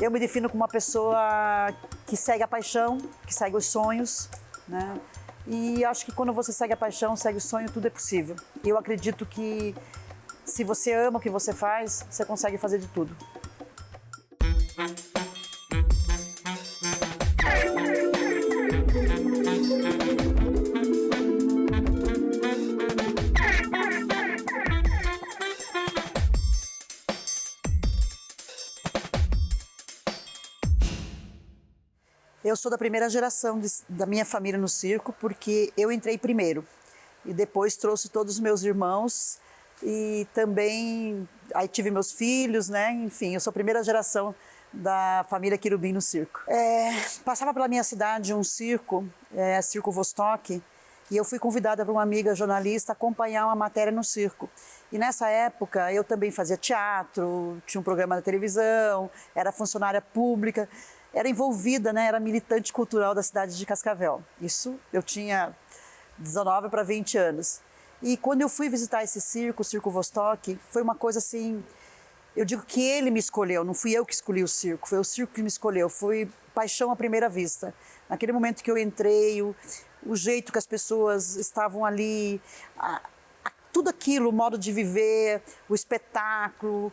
Eu me defino como uma pessoa que segue a paixão, que segue os sonhos, né? E acho que quando você segue a paixão, segue o sonho, tudo é possível. E eu acredito que se você ama o que você faz, você consegue fazer de tudo. Eu sou da primeira geração da minha família no circo, porque eu entrei primeiro e depois trouxe todos os meus irmãos e também aí tive meus filhos, né? Enfim, eu sou a primeira geração da família Querubim no circo. Passava pela minha cidade um circo, Circo Vostok, e eu fui convidada por uma amiga jornalista a acompanhar uma matéria no circo. E nessa época eu também fazia teatro, tinha um programa na televisão, era funcionária pública. Era envolvida, né? Era militante cultural da cidade de Cascavel. Isso eu tinha 19 para 20 anos. E quando eu fui visitar esse circo, o Circo Vostok, foi uma coisa assim... Eu digo que ele me escolheu, não fui eu que escolhi o circo, foi o circo que me escolheu. Foi paixão à primeira vista. Naquele momento que eu entrei, o jeito que as pessoas estavam ali, tudo aquilo, o modo de viver, o espetáculo,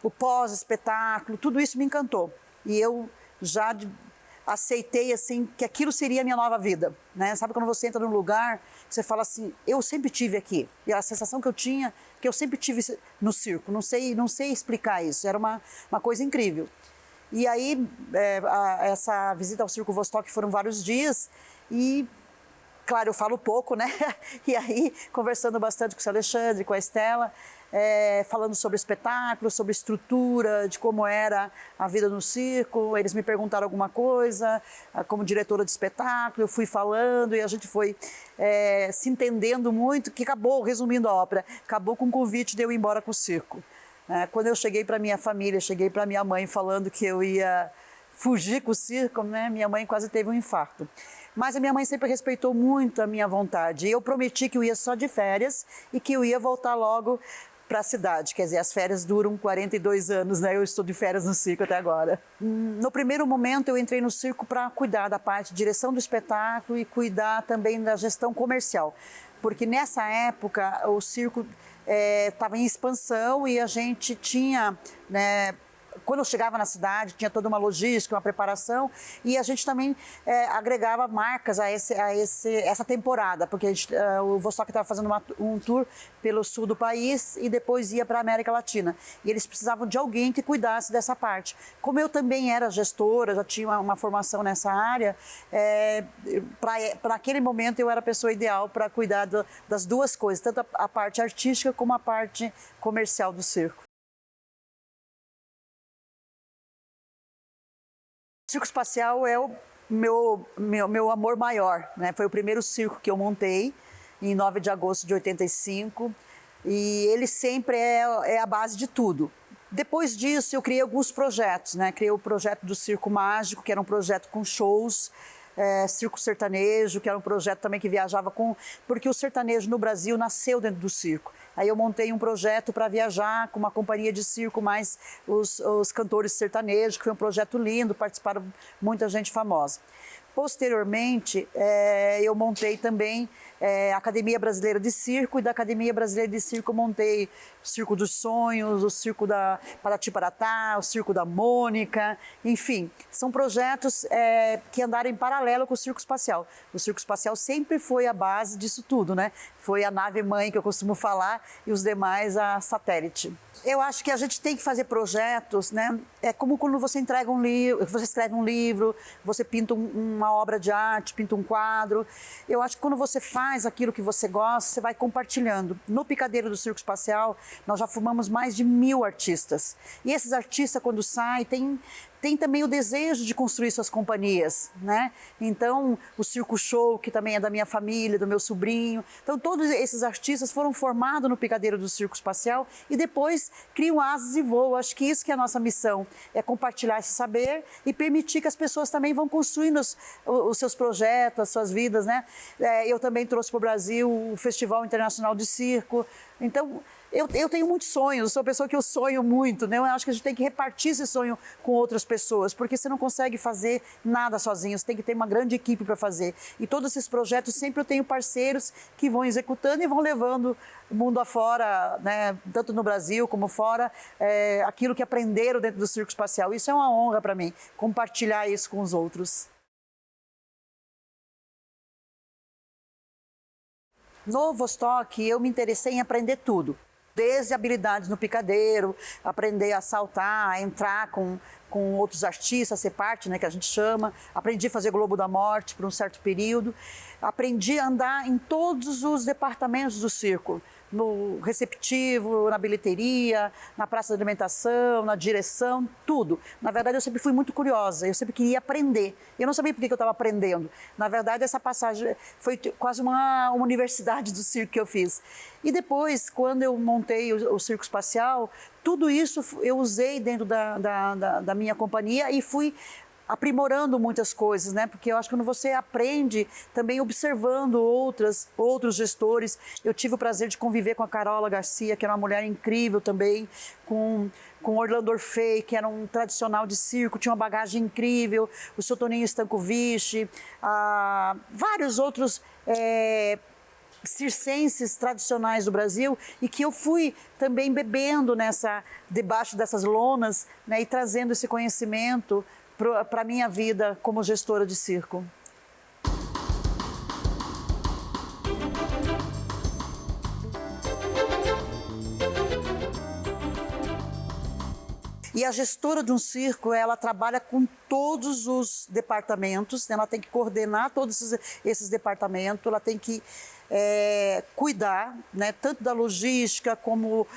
o pós-espetáculo, tudo isso me encantou. E eu já aceitei assim que aquilo seria a minha nova vida, né? Sabe quando você entra num lugar, você fala assim, eu sempre tive aqui. E a sensação que eu tinha, que eu sempre tive no circo, não sei explicar isso, era uma coisa incrível. E aí, essa visita ao Circo Vostok foram vários dias e, claro, eu falo pouco, né? E aí, conversando bastante com o Alexandre, com a Estela, falando sobre espetáculo, sobre estrutura, de como era a vida no circo. Eles me perguntaram alguma coisa, como diretora de espetáculo, eu fui falando e a gente foi se entendendo muito, que acabou, resumindo a ópera, acabou com o convite de eu ir embora com o circo. Quando eu cheguei para minha família, cheguei para minha mãe falando que eu ia fugir com o circo, né? Minha mãe quase teve um infarto. Mas a minha mãe sempre respeitou muito a minha vontade. Eu prometi que eu ia só de férias e que eu ia voltar logo para a cidade. Quer dizer, as férias duram 42 anos, né? Eu estou de férias no circo até agora. No primeiro momento, eu entrei no circo para cuidar da parte de direção do espetáculo e cuidar também da gestão comercial. Porque nessa época, o circo estava em expansão e a gente tinha, né, quando eu chegava na cidade, tinha toda uma logística, uma preparação, e a gente também agregava marcas a essa temporada, porque o Vostok estava fazendo um tour pelo sul do país e depois ia para a América Latina. E eles precisavam de alguém que cuidasse dessa parte. Como eu também era gestora, já tinha uma formação nessa área, para aquele momento eu era a pessoa ideal para cuidar das duas coisas, tanto a parte artística como a parte comercial do circo. O Circo Espacial é o meu amor maior, né? Foi o primeiro circo que eu montei em 9 de agosto de 85 e ele sempre é a base de tudo. Depois disso eu criei alguns projetos, né? Criei o projeto do Circo Mágico, que era um projeto com shows, Circo Sertanejo, que era um projeto também que viajava porque o sertanejo no Brasil nasceu dentro do circo. Aí eu montei um projeto para viajar com uma companhia de circo, mais os cantores sertanejos, que foi um projeto lindo, participaram muita gente famosa. Posteriormente, eu montei também a Academia Brasileira de Circo, e da Academia Brasileira de Circo eu montei o Circo dos Sonhos, o Circo da Parati-Paratá, o Circo da Mônica, enfim, são projetos que andaram em paralelo com o Circo Espacial. O Circo Espacial sempre foi a base disso tudo, né? Foi a nave-mãe que eu costumo falar e os demais a satélite. Eu acho que a gente tem que fazer projetos, né? É como quando você entrega um livro, você escreve um livro, você pinta uma obra de arte, pinta um quadro. Eu acho que quando você faz aquilo que você gosta, você vai compartilhando. No Picadeiro do Circo Espacial, nós já formamos mais de 1000 artistas. E esses artistas, quando saem, tem também o desejo de construir suas companhias, né? Então, o Circo Show, que também é da minha família, do meu sobrinho. Então, todos esses artistas foram formados no Picadeiro do Circo Espacial e depois criam asas e voam. Acho que isso que é a nossa missão, é compartilhar esse saber e permitir que as pessoas também vão construindo os seus projetos, as suas vidas, né? Eu também trouxe para o Brasil o Festival Internacional de Circo. Então, Eu tenho muitos sonhos, sou uma pessoa que eu sonho muito, né? Eu acho que a gente tem que repartir esse sonho com outras pessoas, porque você não consegue fazer nada sozinho, você tem que ter uma grande equipe para fazer. E todos esses projetos sempre eu tenho parceiros que vão executando e vão levando o mundo afora, né? Tanto no Brasil como fora, aquilo que aprenderam dentro do Circo Espacial. Isso é uma honra para mim, compartilhar isso com os outros. No Vostok, eu me interessei em aprender tudo. Desde habilidades no picadeiro, aprender a saltar, a entrar com outros artistas, ser parte, né, que a gente chama. Aprendi a fazer Globo da Morte por um certo período. Aprendi a andar em todos os departamentos do circo. No receptivo, na bilheteria, na praça de alimentação, na direção, tudo. Na verdade, eu sempre fui muito curiosa, eu sempre queria aprender. Eu não sabia por que eu estava aprendendo. Na verdade, essa passagem foi quase uma universidade do circo que eu fiz. E depois, quando eu montei o Circo Espacial, tudo isso eu usei dentro da minha companhia e fui aprimorando muitas coisas, né? Porque eu acho que quando você aprende também observando outros gestores. Eu tive o prazer de conviver com a Carola Garcia, que era uma mulher incrível também, com Orlando Orfei, que era um tradicional de circo, tinha uma bagagem incrível, o seu Toninho Stankovic, vários outros circenses tradicionais do Brasil, e que eu fui também bebendo debaixo dessas lonas, né, e trazendo esse conhecimento para a minha vida como gestora de circo. E a gestora de um circo, ela trabalha com todos os departamentos, né? Ela tem que coordenar todos esses departamentos, ela tem que cuidar, né, tanto da logística como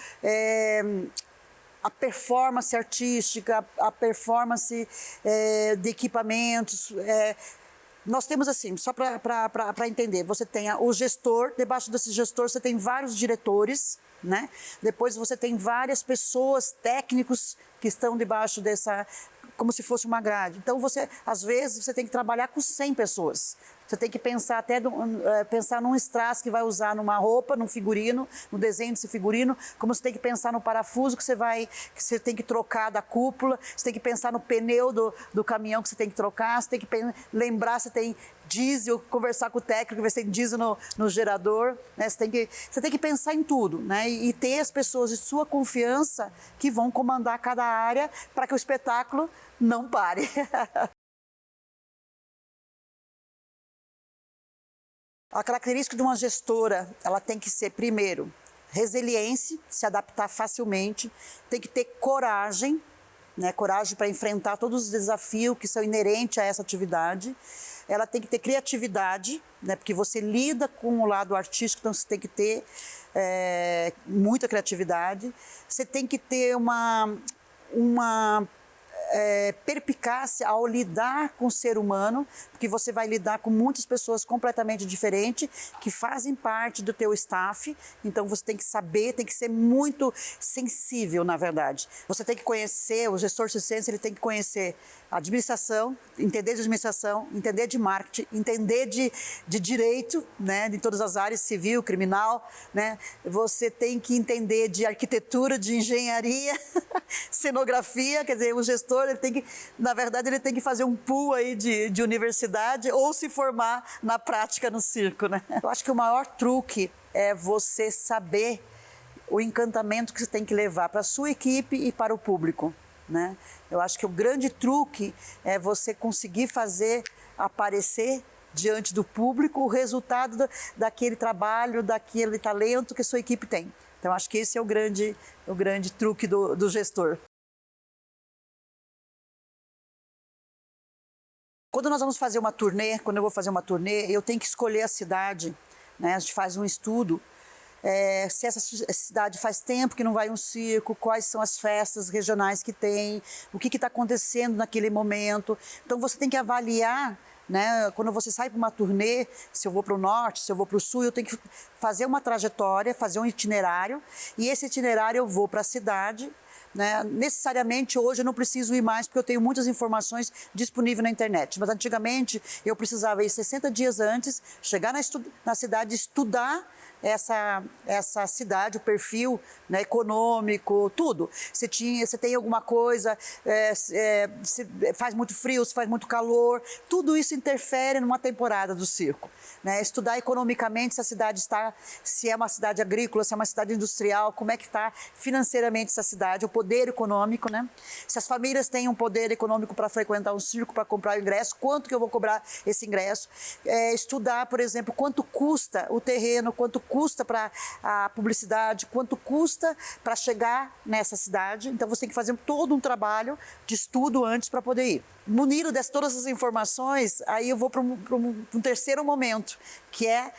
a performance artística, a performance de equipamentos. Nós temos assim, só para entender, você tem o gestor, debaixo desse gestor você tem vários diretores, né? Depois você tem várias pessoas, técnicos que estão debaixo dessa, como se fosse uma grade. Então às vezes você tem que trabalhar com 100 pessoas. Você tem que pensar pensar num strass que vai usar numa roupa, num figurino, no desenho desse figurino, como você tem que pensar no parafuso que você tem que trocar da cúpula, você tem que pensar no pneu do caminhão que você tem que trocar, você tem que lembrar se tem diesel, conversar com o técnico, ver se tem diesel no gerador, né? Você tem que pensar em tudo, né? E ter as pessoas de sua confiança que vão comandar cada área para que o espetáculo não pare. A característica de uma gestora, ela tem que ser, primeiro, resiliência, se adaptar facilmente, tem que ter coragem, né? Coragem para enfrentar todos os desafios que são inerentes a essa atividade. Ela tem que ter criatividade, né? Porque você lida com o lado artístico, então você tem que ter muita criatividade. Você tem que ter uma perspicácia ao lidar com o ser humano, porque você vai lidar com muitas pessoas completamente diferentes, que fazem parte do teu staff, então você tem que saber, tem que ser muito sensível, na verdade. Você tem que conhecer, o gestor circense, ele tem que conhecer a administração, entender de administração, entender de marketing, entender de direito, né, de todas as áreas, civil, criminal, né? Você tem que entender de arquitetura, de engenharia, cenografia, quer dizer, o gestor, ele tem que, na verdade, ele tem que fazer um pool aí de universidade ou se formar na prática no circo, né? Eu acho que o maior truque é você saber o encantamento que você tem que levar para a sua equipe e para o público, né? Eu acho que o grande truque é você conseguir fazer aparecer diante do público o resultado daquele trabalho, daquele talento que a sua equipe tem. Então, acho que esse é o grande truque do gestor. Quando nós vamos fazer uma turnê, quando eu vou fazer uma turnê, eu tenho que escolher a cidade, né? A gente faz um estudo, se essa cidade faz tempo que não vai um circo, quais são as festas regionais que tem, o que está acontecendo naquele momento. Então você tem que avaliar, né? Quando você sai para uma turnê, se eu vou para o norte, se eu vou para o sul, eu tenho que fazer uma trajetória, fazer um itinerário, e esse itinerário eu vou para a cidade, né? Necessariamente hoje eu não preciso ir mais porque eu tenho muitas informações disponíveis na internet, mas antigamente eu precisava ir 60 dias antes, chegar na cidade, estudar essa cidade, o perfil, né, econômico, tudo. Você tem alguma coisa, se faz muito frio, se faz muito calor, tudo isso interfere numa temporada do circo. Né? Estudar economicamente se a cidade está, se é uma cidade agrícola, se é uma cidade industrial, como é que está financeiramente essa cidade, o poder econômico, né? Se as famílias têm um poder econômico para frequentar um circo, para comprar o ingresso, quanto que eu vou cobrar esse ingresso? Estudar, por exemplo, quanto custa o terreno, quanto custa para a publicidade, quanto custa para chegar nessa cidade. Então você tem que fazer todo um trabalho de estudo antes para poder ir. Munido de todas essas informações, aí eu vou para um terceiro momento, que é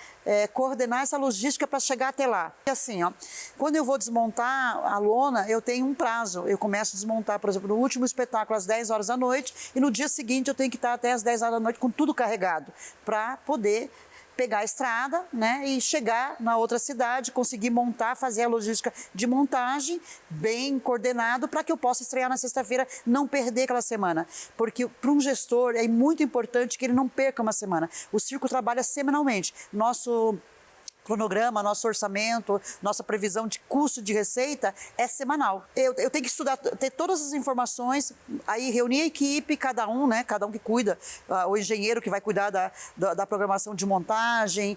coordenar essa logística para chegar até lá. E assim, ó, quando eu vou desmontar a lona, eu tenho um prazo. Eu começo a desmontar, por exemplo, no último espetáculo às 10 horas da noite e no dia seguinte eu tenho que estar até às 10 horas da noite com tudo carregado para poder pegar a estrada, né, e chegar na outra cidade, conseguir montar, fazer a logística de montagem bem coordenado para que eu possa estrear na sexta-feira, não perder aquela semana. Porque para um gestor é muito importante que ele não perca uma semana. O circo trabalha semanalmente. Nosso cronograma, nosso orçamento, nossa previsão de custo de receita é semanal. Eu tenho que estudar, ter todas as informações, aí reunir a equipe, cada um, né, cada um que cuida, o engenheiro que vai cuidar da programação de montagem,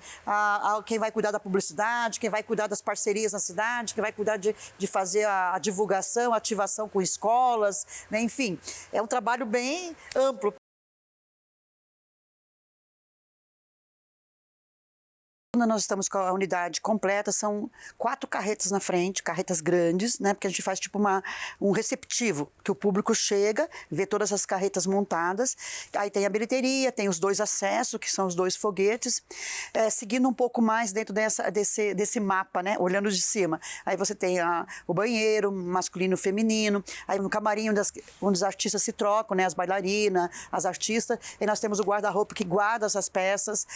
quem vai cuidar da publicidade, quem vai cuidar das parcerias na cidade, quem vai cuidar de fazer a divulgação, a ativação com escolas, né, enfim, é um trabalho bem amplo. Quando nós estamos com a unidade completa, são 4 carretas na frente, carretas grandes, né? Porque a gente faz tipo um receptivo, que o público chega, vê todas as carretas montadas, aí tem a bilheteria, tem os 2 acessos, que são os 2 foguetes, seguindo um pouco mais dentro desse mapa, né? Olhando de cima. Aí você tem o banheiro, masculino e feminino, aí no camarim onde os artistas se trocam, né? As bailarinas, as artistas, e nós temos o guarda-roupa que guarda essas peças,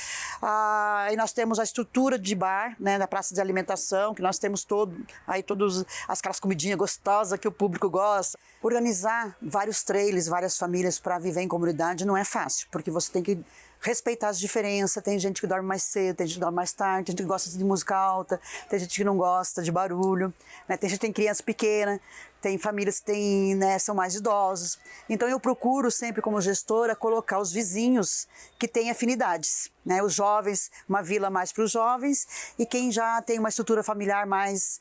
e nós temos a estrutura de bar, né, na praça de alimentação, que nós temos todas aquelas comidinhas gostosas que o público gosta. Organizar vários trailers, várias famílias para viver em comunidade não é fácil, porque você tem que respeitar as diferenças. Tem gente que dorme mais cedo, tem gente que dorme mais tarde, tem gente que gosta de música alta, tem gente que não gosta de barulho, né? Tem gente que tem criança pequena, tem famílias que né, são mais idosos. Então eu procuro sempre, como gestora, colocar os vizinhos que têm afinidades, né? Os jovens, uma vila mais para os jovens, e quem já tem uma estrutura familiar mais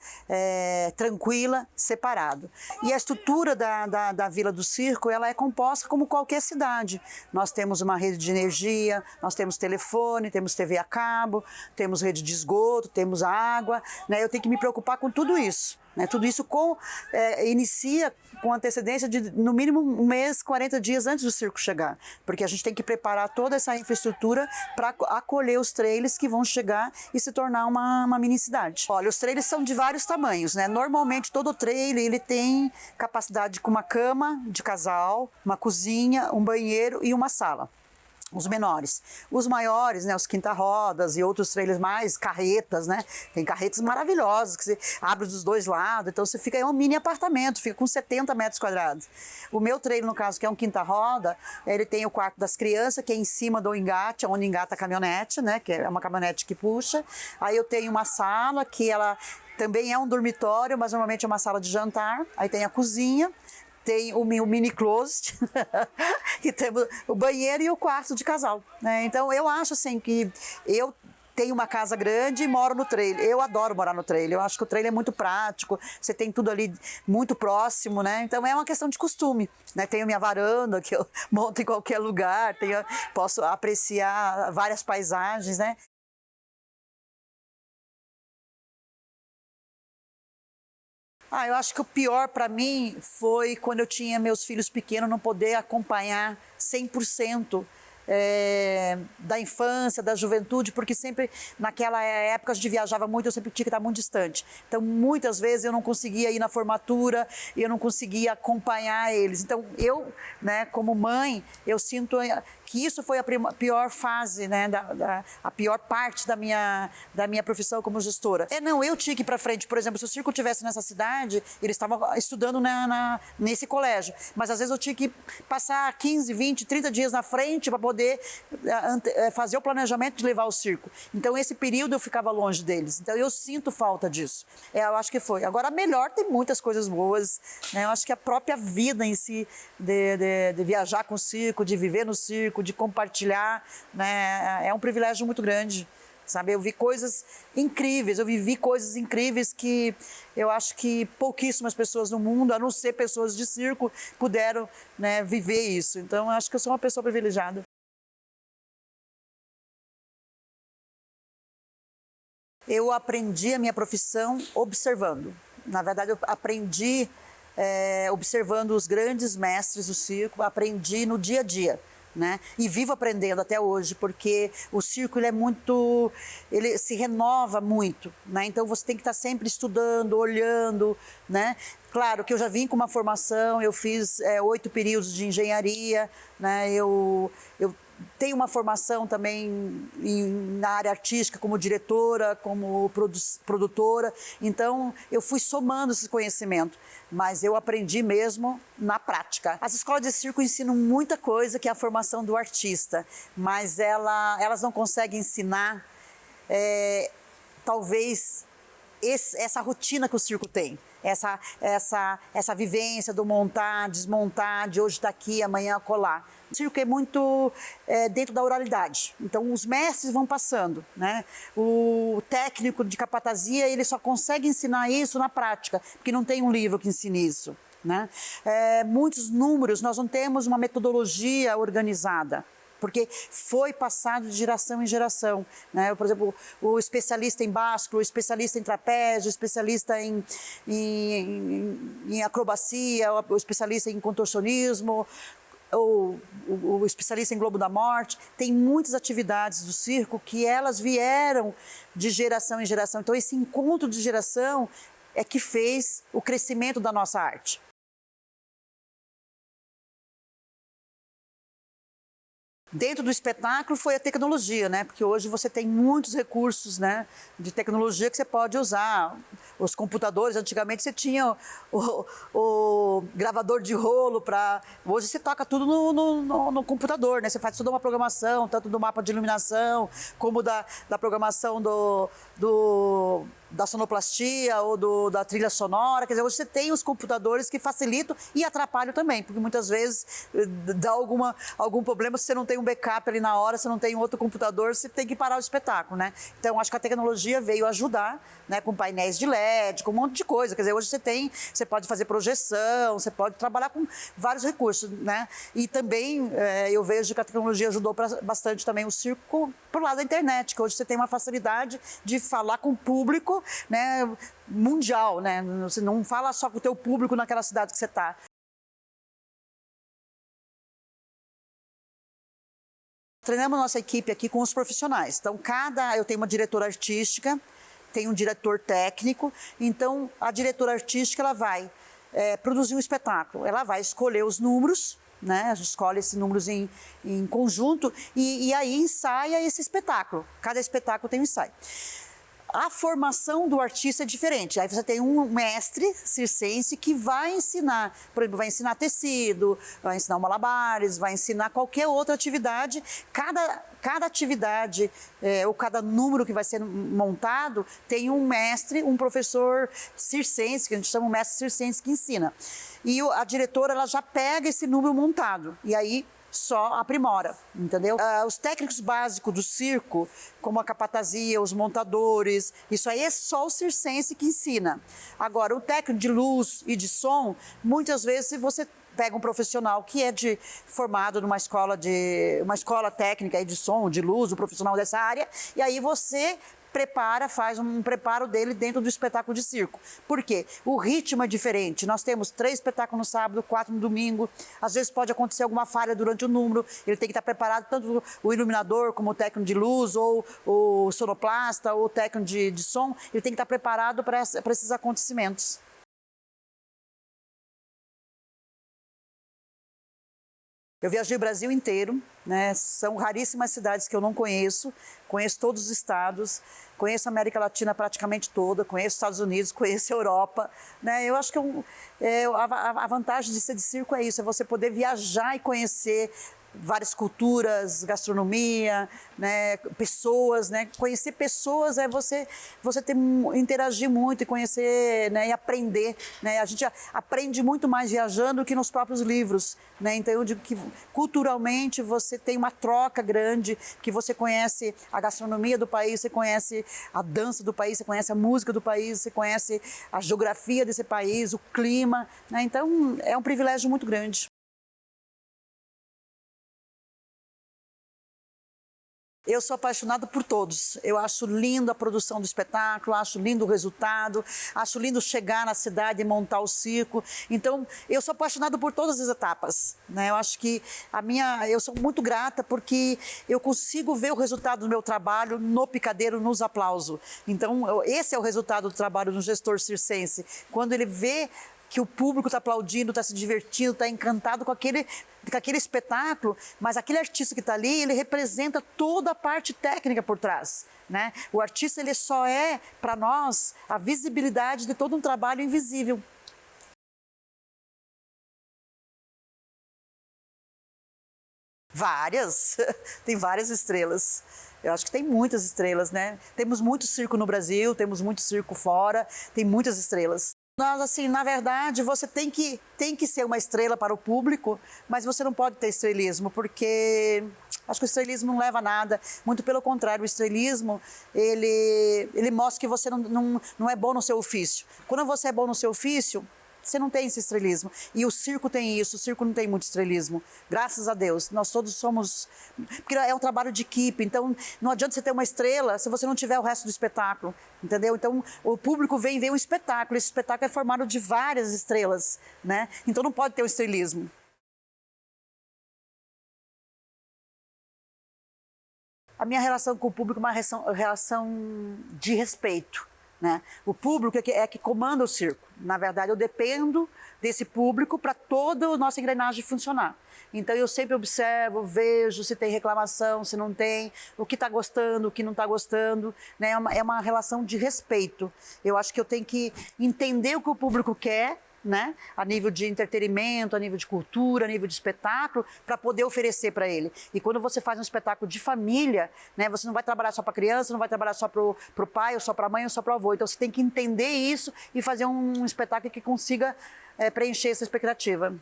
tranquila, separado. E a estrutura da Vila do Circo, ela é composta como qualquer cidade. Nós temos uma rede de energia, nós temos telefone, temos TV a cabo, temos rede de esgoto, temos água, né? Eu tenho que me preocupar com tudo isso. Né? Tudo isso inicia com antecedência de, no mínimo, 1 mês, 40 dias antes do circo chegar, porque a gente tem que preparar toda essa infraestrutura para acolher os trailers que vão chegar e se tornar uma mini cidade. Olha, os trailers são de vários tamanhos, né? Normalmente todo trailer ele tem capacidade com uma cama de casal, uma cozinha, um banheiro e uma sala. Os menores. Os maiores, né, os quinta-rodas e outros trailers mais, carretas, né? Tem carretas maravilhosas que você abre dos 2 lados, então você fica em um mini apartamento, fica com 70 metros quadrados. O meu trailer, no caso, que é um quinta-roda, ele tem o quarto das crianças, que é em cima do engate, onde engata a caminhonete, né? Que é uma caminhonete que puxa. Aí eu tenho uma sala que ela também é um dormitório, mas normalmente é uma sala de jantar. Aí tem a cozinha. Tem o mini closet, e temos o banheiro e o quarto de casal, né? Então eu acho assim que eu tenho uma casa grande e moro no trailer. Eu adoro morar no trailer. Eu acho que o trailer é muito prático, você tem tudo ali muito próximo, né? Então é uma questão de costume, né? Tenho minha varanda que eu monto em qualquer lugar, posso apreciar várias paisagens, né? Eu acho que o pior para mim foi quando eu tinha meus filhos pequenos, não poder acompanhar 100% da infância, da juventude, porque sempre naquela época a gente viajava muito, eu sempre tinha que estar muito distante. Então muitas vezes eu não conseguia ir na formatura, eu não conseguia acompanhar eles. Então eu, né, como mãe, eu sinto que isso foi a pior fase, né, a pior parte da minha profissão como gestora. Não, eu tinha que ir para frente. Por exemplo, se o circo tivesse nessa cidade, eles estavam estudando nesse colégio, mas às vezes eu tinha que passar 15, 20, 30 dias na frente para poder fazer o planejamento de levar o circo. Então esse período eu ficava longe deles. Então eu sinto falta disso. Eu acho que foi. Agora, melhor, tem muitas coisas boas, né? Eu acho que a própria vida em si, de viajar com o circo, de viver no circo, de compartilhar, né? É um privilégio muito grande, sabe? Eu vi coisas incríveis, eu vivi coisas incríveis que eu acho que pouquíssimas pessoas no mundo, a não ser pessoas de circo, puderam, né, viver isso. Então, eu acho que eu sou uma pessoa privilegiada. Eu aprendi a minha profissão observando. Na verdade, eu aprendi observando os grandes mestres do circo, aprendi no dia a dia, né? E vivo aprendendo até hoje, porque o circo ele se renova muito, né? Então você tem que estar sempre estudando, olhando, né? Claro que eu já vim com uma formação, eu fiz 8 períodos de engenharia, né? Eu tenho uma formação também na área artística, como diretora, como produtora. Então, eu fui somando esse conhecimento, mas eu aprendi mesmo na prática. As escolas de circo ensinam muita coisa, que é a formação do artista, mas elas não conseguem ensinar, talvez, essa rotina que o circo tem. Essa vivência do montar, desmontar, de hoje estar aqui, amanhã acolá. O circo é muito dentro da oralidade. Então, os mestres vão passando, né? O técnico de capatazia, ele só consegue ensinar isso na prática, porque não tem um livro que ensine isso, né? Muitos números, nós não temos uma metodologia organizada, porque foi passado de geração em geração, né? Por exemplo, o especialista em báscula, o especialista em trapézio, o especialista em acrobacia, o especialista em contorcionismo, o especialista em Globo da Morte. Tem muitas atividades do circo que elas vieram de geração em geração. Então, esse encontro de geração é que fez o crescimento da nossa arte. Dentro do espetáculo foi a tecnologia, né? Porque hoje você tem muitos recursos, né, de tecnologia que você pode usar. Os computadores, antigamente você tinha o gravador de rolo para... Hoje você toca tudo no computador, né? Você faz toda uma programação, tanto do mapa de iluminação, como da programação da sonoplastia ou da trilha sonora. Quer dizer, hoje você tem os computadores que facilitam e atrapalham também, porque muitas vezes dá algum problema se você não tem um backup ali na hora, se não tem outro computador, você tem que parar o espetáculo, né? Então, acho que a tecnologia veio ajudar, né, com painéis de LED, com um monte de coisa. Quer dizer, hoje você pode fazer projeção, você pode trabalhar com vários recursos, né? E também eu vejo que a tecnologia ajudou bastante também o circo pro lado da internet, que hoje você tem uma facilidade de falar com o público, né, mundial, né? Você não fala só com o teu público naquela cidade que você está. Treinamos nossa equipe aqui com os profissionais. Então, eu tenho uma diretora artística, tenho um diretor técnico. Então, a diretora artística ela vai produzir um espetáculo. Ela vai escolher os números, né? A gente escolhe esses números em conjunto e aí ensaia esse espetáculo. Cada espetáculo tem um ensaio. A formação do artista é diferente. Aí você tem um mestre circense que vai ensinar, por exemplo, vai ensinar tecido, vai ensinar malabares, vai ensinar qualquer outra atividade. Cada atividade ou cada número que vai ser montado tem um mestre, um professor circense, que a gente chama de mestre circense, que ensina. E a diretora ela já pega esse número montado e aí só aprimora, entendeu? Os técnicos básicos do circo, como a capatazia, os montadores, isso aí é só o circense que ensina. Agora, o técnico de luz e de som, muitas vezes você pega um profissional que é formado numa escola técnica de som, de luz, um profissional dessa área, e aí você faz um preparo dele dentro do espetáculo de circo. Por quê? O ritmo é diferente. Nós temos 3 espetáculos no sábado, 4 no domingo. Às vezes pode acontecer alguma falha durante o número. Ele tem que estar preparado, tanto o iluminador como o técnico de luz, ou o sonoplasta, ou o técnico de som. Ele tem que estar preparado para esses acontecimentos. Eu viajei o Brasil inteiro, né? São raríssimas cidades que eu não conheço, conheço todos os estados, conheço a América Latina praticamente toda, conheço os Estados Unidos, conheço a Europa, né? Eu acho que a vantagem de ser de circo é isso, é você poder viajar e conhecer várias culturas, gastronomia, né, pessoas, né, conhecer pessoas é você interagir muito e conhecer, né, e aprender, né, a gente aprende muito mais viajando que nos próprios livros, né, então eu digo que culturalmente você tem uma troca grande, que você conhece a gastronomia do país, você conhece a dança do país, você conhece a música do país, você conhece a geografia desse país, o clima, né, então é um privilégio muito grande. Eu sou apaixonada por todos. Eu acho lindo a produção do espetáculo, acho lindo o resultado, acho lindo chegar na cidade e montar o circo. Então, eu sou apaixonada por todas as etapas, né? Eu acho que eu sou muito grata porque eu consigo ver o resultado do meu trabalho no picadeiro, nos aplausos. Então, esse é o resultado do trabalho do gestor circense. Quando ele vê que o público está aplaudindo, está se divertindo, está encantado com aquele espetáculo, mas aquele artista que está ali, ele representa toda a parte técnica por trás, né? O artista, ele só é, para nós, a visibilidade de todo um trabalho invisível. Várias, tem várias estrelas. Eu acho que tem muitas estrelas, né? Temos muito circo no Brasil, temos muito circo fora, tem muitas estrelas. Nós, assim, na verdade, você tem que ser uma estrela para o público, mas você não pode ter estrelismo, porque acho que o estrelismo não leva a nada. Muito pelo contrário, o estrelismo, ele mostra que você não é bom no seu ofício. Quando você é bom no seu ofício, você não tem esse estrelismo. E o circo tem isso, o circo não tem muito estrelismo. Graças a Deus, nós todos somos... Porque é um trabalho de equipe, então não adianta você ter uma estrela se você não tiver o resto do espetáculo, entendeu? Então o público vem ver um espetáculo, esse espetáculo é formado de várias estrelas, né? Então não pode ter o estrelismo. A minha relação com o público é uma relação de respeito, né? O público é que comanda o circo. Na verdade, eu dependo desse público para toda a nossa engrenagem funcionar. Então, eu sempre observo, vejo se tem reclamação, se não tem, o que está gostando, o que não está gostando, né? É uma relação de respeito. Eu acho que eu tenho que entender o que o público quer, né? A nível de entretenimento, a nível de cultura, a nível de espetáculo, para poder oferecer para ele. E quando você faz um espetáculo de família, né? Você não vai trabalhar só para a criança, não vai trabalhar só para o pai, ou só para a mãe, ou só para o avô. Então você tem que entender isso e fazer um espetáculo que consiga preencher essa expectativa.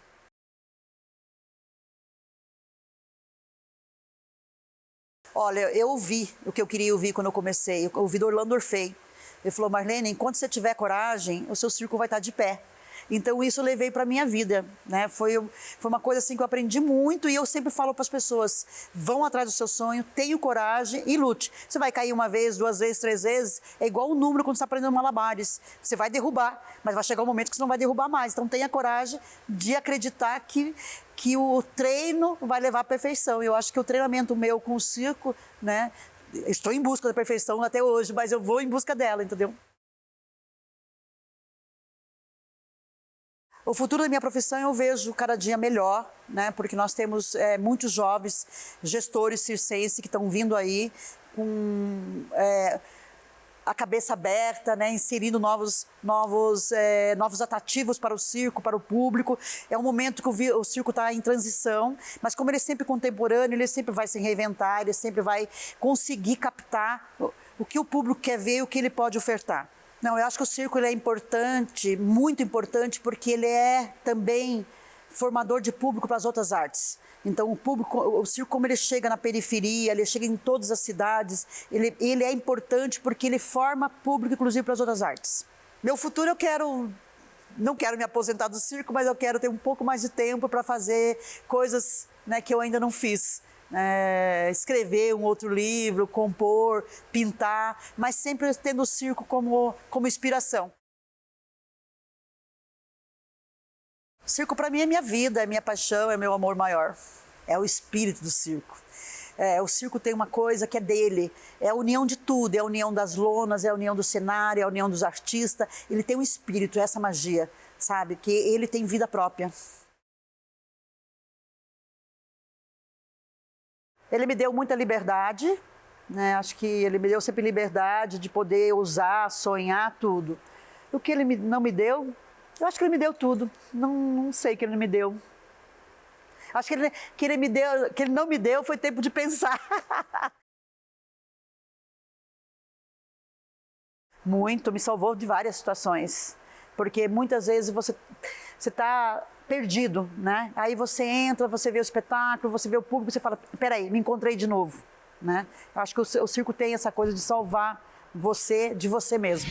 Olha, eu ouvi o que eu queria ouvir quando eu comecei. Eu ouvi do Orlando Orfei. Ele falou: Marlene, enquanto você tiver coragem, o seu circo vai estar de pé. Então isso eu levei para a minha vida, né? Foi uma coisa assim que eu aprendi muito e eu sempre falo para as pessoas: vão atrás do seu sonho, tenham coragem e lute. Você vai cair uma vez, duas vezes, três vezes, é igual o número quando você está aprendendo malabares. Você vai derrubar, mas vai chegar um momento que você não vai derrubar mais. Então tenha coragem de acreditar que o treino vai levar à perfeição. Eu acho que o treinamento meu com o circo, né? Estou em busca da perfeição até hoje, mas eu vou em busca dela, entendeu? O futuro da minha profissão eu vejo cada dia melhor, né? Porque nós temos muitos jovens gestores circenses que estão vindo aí com a cabeça aberta, né? Inserindo novos atrativos para o circo, para o público. É um momento que o circo está em transição, mas como ele é sempre contemporâneo, ele sempre vai se reinventar, ele sempre vai conseguir captar o que o público quer ver e o que ele pode ofertar. Não, eu acho que o circo ele é importante, muito importante, porque ele é também formador de público para as outras artes. Então, o circo, como ele chega na periferia, ele chega em todas as cidades, ele é importante porque ele forma público, inclusive, para as outras artes. Meu futuro, não quero me aposentar do circo, mas eu quero ter um pouco mais de tempo para fazer coisas, né, que eu ainda não fiz. Escrever um outro livro, compor, pintar, mas sempre tendo o circo como inspiração. O circo para mim é minha vida, é minha paixão, é meu amor maior. É o espírito do circo. O circo tem uma coisa que é dele, é a união de tudo, é a união das lonas, é a união do cenário, é a união dos artistas. Ele tem um espírito, essa magia, sabe? Que ele tem vida própria. Ele me deu muita liberdade, né? Acho que ele me deu sempre liberdade de poder usar, sonhar, tudo. O que ele não me deu, eu acho que ele me deu tudo. Não sei o que ele me deu. Acho que ele não me deu foi tempo de pensar. Muito, me salvou de várias situações. Porque muitas vezes você está perdido, né? Aí você entra, você vê o espetáculo, você vê o público, você fala, peraí, me encontrei de novo, né? Eu acho que o circo tem essa coisa de salvar você de você mesmo.